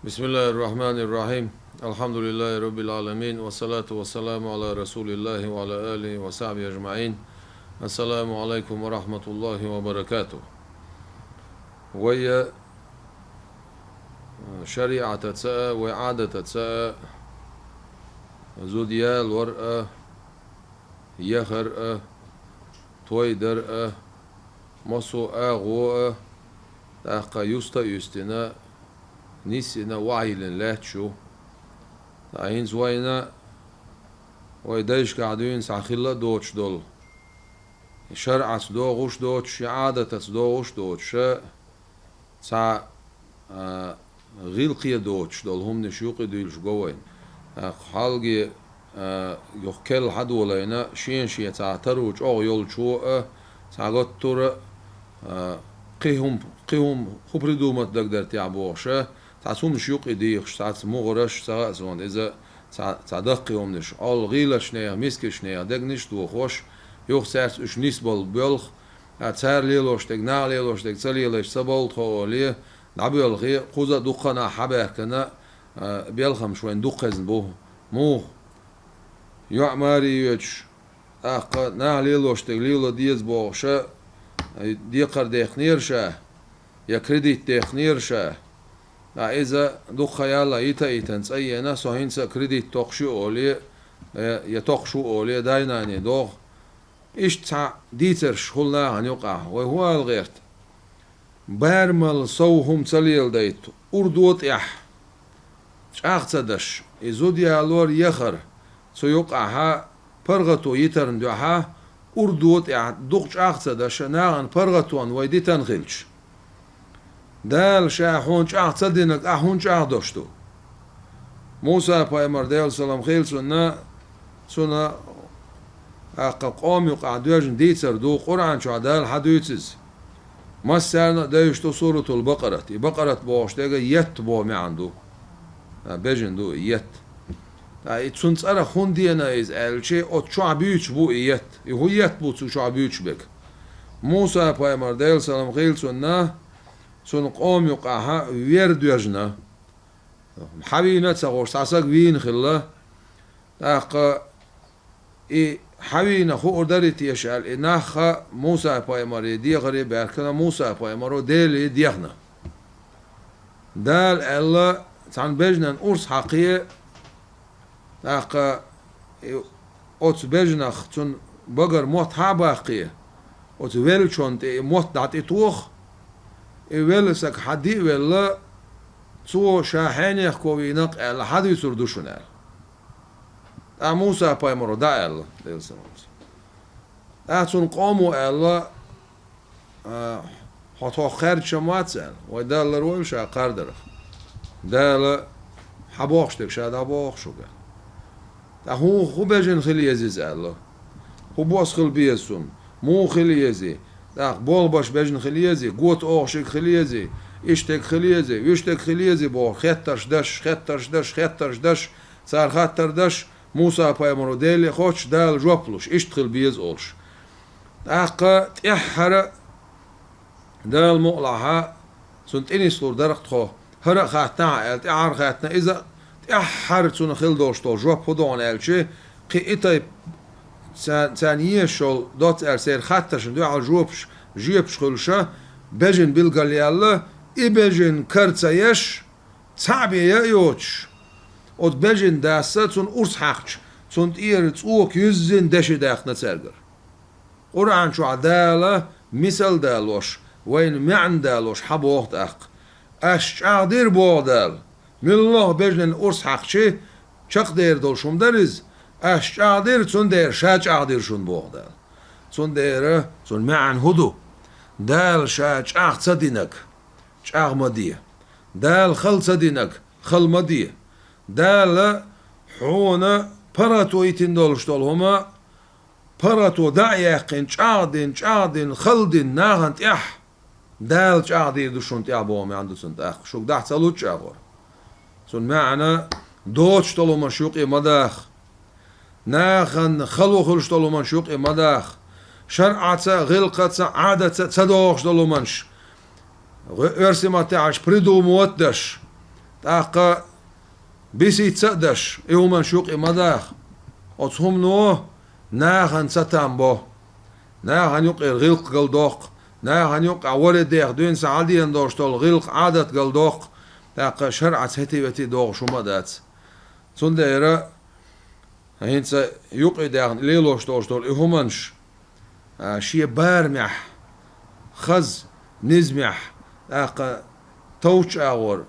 بسم الله الرحمن الرحيم الحمد لله رب العالمين والصلاة والسلام على رسول الله وعلى آله وصحبه أجمعين. السلام عليكم ورحمة الله وبركاته. ويا شريعة تساء وعادة تساء زوديال ورقة يخرقة توي درقة مصو غوء تاقا يستا يستنا نيسنا وعيلن لاتشو عين زوينا ويدايش قاعدين ساخيلا دوتش دول شرعة دوغوش دوتش عادة دوغوش دوتش سا غيلقية دوتش دول هم نشوقي دولش قوين حالقي يوكل حد ولينا شين تعتروج او يولشو ساقات تورا قيهم خبردومت دقدر تعبوشه تعسون شيوق إديخش تعس مغرش سواء إذا تعدقيهم نش all غيلش نيا مسكش نيا دقنش دو خوش يوخ سارس إش نسبل بيلخ تعر ليلوش تقنع ليلوش تقتليلش سبول تخوليه نعبيل غي قوزا دقنا حباكنا بيلخم شوين دقزن بوه مو يعماري يوش أق نع ليلوش تقليلو ديز بوشه ديقر ديخنيرشه يا كريديت ديخنيرشه إذا دو خيالا يتنس أي ناس هينسا كريديت تقشو أولي يتقشو أولي دايناني دوغ إيش تع ديتر شغلنا هنيقع وهو الغيرت بارمل صوهم تليل دايت أردوت إح شاختصدش إزودي علور يخر سيقعها برغتو يترن دوها أردوت إح دوغ شاختصدش ناغن برغتوان ويدي تنخلش دال شاحون شاخ تصدينك أحون شاخ دوشتو موسى بايمر ديال سلام خيل سنة قوم يقع دوجن ديتر دو قرآن شو عدال حدوثز ما سرنا دايشتو سورة البقرة بقرة بوش ديگه يت بو مي عندو بيجن دو يت تسنس أرى خون دينا إز ألشي أو شعبيوش بو يت هو يت بو شعبيوش بك موسى بايمر ديال سلام خيل سن قوم يقعها ويردوجنا حبينا تساقوش تاساق وين خلا تاق حبينا خو أردريت يشعل إناخ موسى بايماري دي غريب أركنا موسى بايمارو ديلي ديخنا دال الله تان بجنا أرس حقيقة تاق أوت بجنا تون بقر موت حباقية أوت ويلشون موت دعتي توخ إيوالسك حدي ولا تو شاحني يخوينك على حد يسردوشنا موسى بايمرو دا الله ديل سموس أتون قاموا الله حتى خرج شماتسل ودا الله روي شا قردر دا حباخشتك شاد حباخشو دا هو خوبجن خلي يزيز الله هو باس خل بيسون مو خلي يزي دا بول باش بجن خليزي قوت اوشك خليزي اشتك خليزي ويشتك خليزي بو خطرش دش صار خطر دش موسى بايمرو ديلي خوش دال جوبلوش اشتخل بيز اولش داقا تحر دال مقلعها سنت اني سلور درخت خو هر خاتنا تعار خاتنا اذا تحر سن خل دوشتو جوب خدون الشي قي اتاي ثانية شول دوت أرسل خطش دو على جوبش خلشة بجن بالقليالة إبجن كرتسيش تعبي يوتش od بجن داسة تون أرس حقش تون إير تسوق يزن دش داخنا ترجر قرآن شو عدالة مثل دالوش وين معن دالوش حبوخت أش عادير بودال من الله بجن أرس حقشي شق دير دولشم درز أش عادير تون دير شاج عادير شون بودال تون دير تون معن هدو دال شاج صدينك شاغ مديه دال خل صدينك خل مديه دال حونا براتو يتين دولشتول هما براتو دعيقين شاغدين خلدين ناغنت إح دال شاغدير دوشون تيابوهم عندو سنت أخ شوك داح تسالوت شاغور سن معنا دوتش طلو مشوقي مداخ ناخن خلو خلش طلو منشوقي مداخ شرعة غلقة عادة تدوخش طلو منش ارسمة تعش بريدو مودش تاق بيسي تصدش يوما شوق مداخ أتهم نو ناخن ستامبو ناخن يقير غلق قلدوق ناخن يقع ولديخ دين سعادين دوشتول غلق عادت قلدوق تاق شرعت هتي وتي دوغ شمدات سنديرا هينسا يقع داخن ليلوش دوشتول يهمنش شي بارمح خز نزمح تاق توش أغور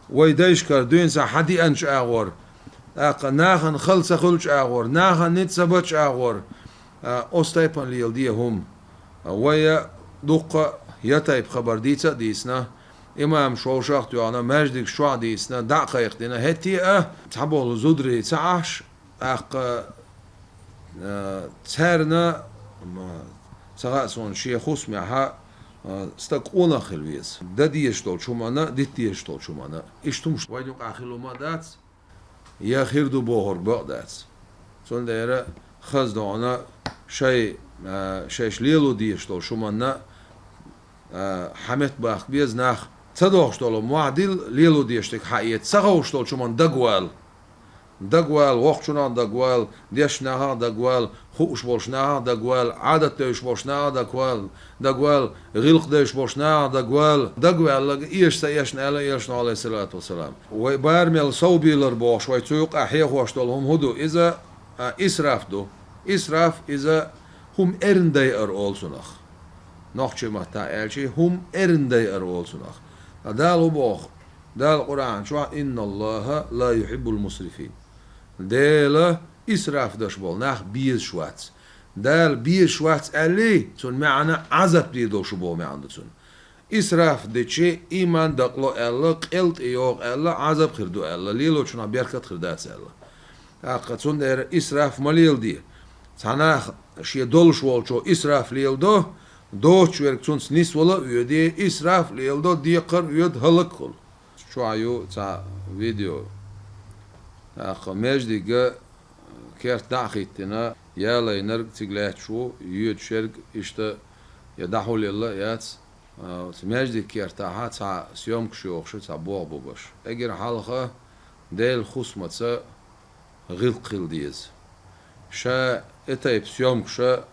ويدايشكر دوينسا حدي أنش أغور ناخن خلص خلش أغور ناخن نتسبتش أغور أستيبان ليل دي هم ويا دوق يتايب خبر ديتا ديسنا إمام شوشاق تيوانا مجدك شوع ديسنا دقائق دينا هتي تحبول زودري تعاش تسهرنا سغاسون شي خسمها استقونا خلويز ده ديشتول شمانا دي ديشتول شمانا اشتمش ويدوق آخلو ما دات يا خير دو بوهر بقدات سون دايرة خز دعنا شيش ليلو ديشتول شمانا حمت باخ بيز ناخ تدوشتول معدل ليلو ديشتك حقيت سغوشتول شمان دقوال وقتنا دقوال ديشناها دقوال خوش بولشناها دقوال عادت ديش بولشناها دقوال غلق ديش بولشناها دقوال إيش سيشنا عليه الصلاة والسلام وبارمل صوبي لربوش ويتوق أحيخ واشتولهم هدو إذا إسراف إذا هم إرندي أرولسنخ نخشي مهتا ألشي هم إرندي أرولسنخ دال بوخ دال القرآن شو إن الله لا يحب المسرفين دال إسراف داش بول ناخ بيز شواتس دال بيز شواتس ألي تون معنى عذاب دي دوش بول معندتون إسراف ديشي إيمان دقلو ألا قلت إيوغ ألا عذاب خردو ألا ليلو چنا بيركت خردات ألا تون دير إسراف مليل دي تناخ شي دولش والشو إسراف ليل دو چويرك تون سنيس ولا يدي إسراف ليل دو ديقر يد هلك كل شو عيو تا فيديو مجدي كيرت داخيتنا يلا ينرق تقلات شو يود شرق اشتا يدحو لله يات مجدي كيرتاها تا سيوم كشيوخ شو تا بوغ بوبش اجر حلقة ديل خصمة غلق خلديز شا اتايب سيوم كشا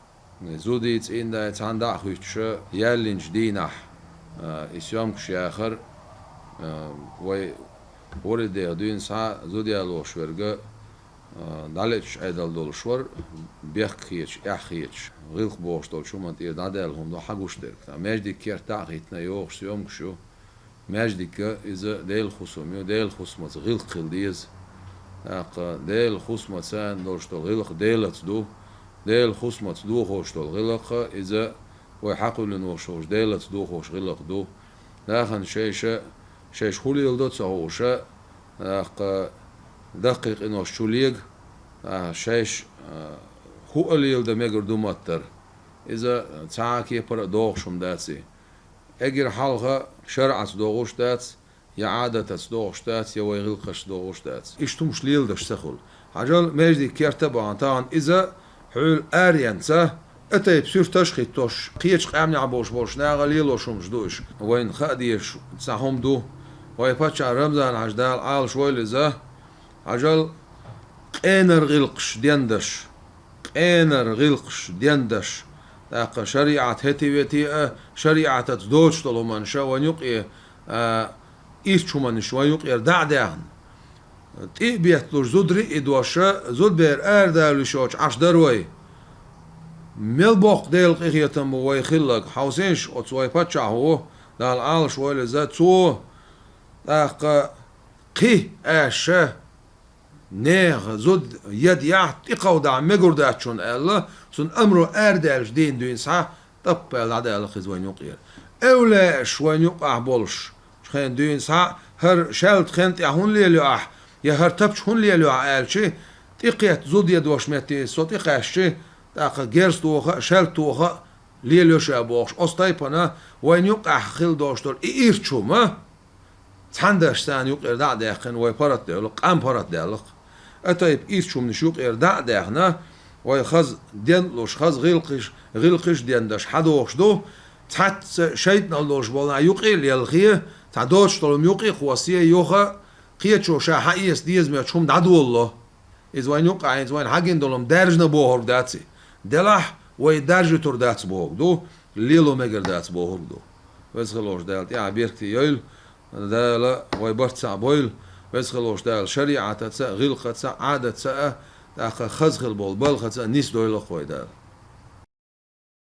زوديت إن دا يتعن داخويت شا يالينج دينح سيوم كشي آخر وي ورد يدين سا زوديا لوشورغا دالتش عدل دولشور بيخيش اخيش غلق بوش دول شو منتي دادلهم دو حقوش درك مجدي كير تاخيتنا يوخ يوم شو مجدي اذا ديل خصومي ديل خصمت غلق خلديز ديل خصمت سان دولش دول غلق ديلت دو ديل خصمت دو خوش دول غلق اذا ويحقوا لنوشوش ديلت دو خوش غلق دو داخن شيش خولي يلدو تسعوشا دقيق إنه شوليق شيش هو اللي يلدو ميقر دو مطر إذا تعاكي برا دوغشم داتسي اجر حلقة شرعت دوغوش داتس يا عادة دوغوش داتس يا ويغلقش دوغوش داتس إشتمش ليلدش سخل عجل مجدي كيرتبا طبعا إذا حول آريانسا اتاي بسير تشخيط توش قيتش قامني عبوش بوش ناغا ليلو شمش دوش وين خاديش تساهم دو وي باتشا رمزان عجدال عال شوي لزا عجل قينر غلقش ديندش تاق شريعة هتي ويتي شريعة تدوش طلو منشا ونيقي إيش شو منش ويقي دعدان تي بيتلوش زودري إدواشا زود بير دالو شوش عش دروي ملبوق ديل قيخيتم وي خلق حوسينش وتسوي باتشا هو دال عال شوي لزا تو تاق قي آشا نيغ زود يد يعت إقودع مقرداتشون ألا سن أمرو أردالش دين دوين سا طبال عدال خزوين يقير أولا شوين يقع بولش شخين دوين سا هر شالت خنت يهون ليلو أح يا هر تبش هون ليلو أعالشي تقيت زود يد وشمتي صوت إقاشي تاق جيرس توخا شالت توخا ليلو شابوخش أستايبنا وين يقع خل دوشتور إيرتشو ما تحندش سان يقير دع داخن ويبارت دالق أم بارت دالق أتايب إيش من شوق إرداء داخنا ويخز دين لوش خز غلقش دين داش حدوش دو تحت شيطنا لوش بولنا يقيل يلخيه تعدوش طول ميوقي خواسية يوخا قيتشو شا حقيس ديز ميا تشوم دعدو الله إذ وين يوقع إذ وين حاجين دولم درجنا بوهر داتسي دلح ويدرج تور داتس بوهر دو ليلو مجر داتس بوهر دو بس خلوش دالت يا بيرتي يل دال ويبرت سا بويل بس خلوش دال شريعة تسا غلقة تسا عادة تسا تاخ خزخل بول بلخة تسا نيس دويلو خوي دال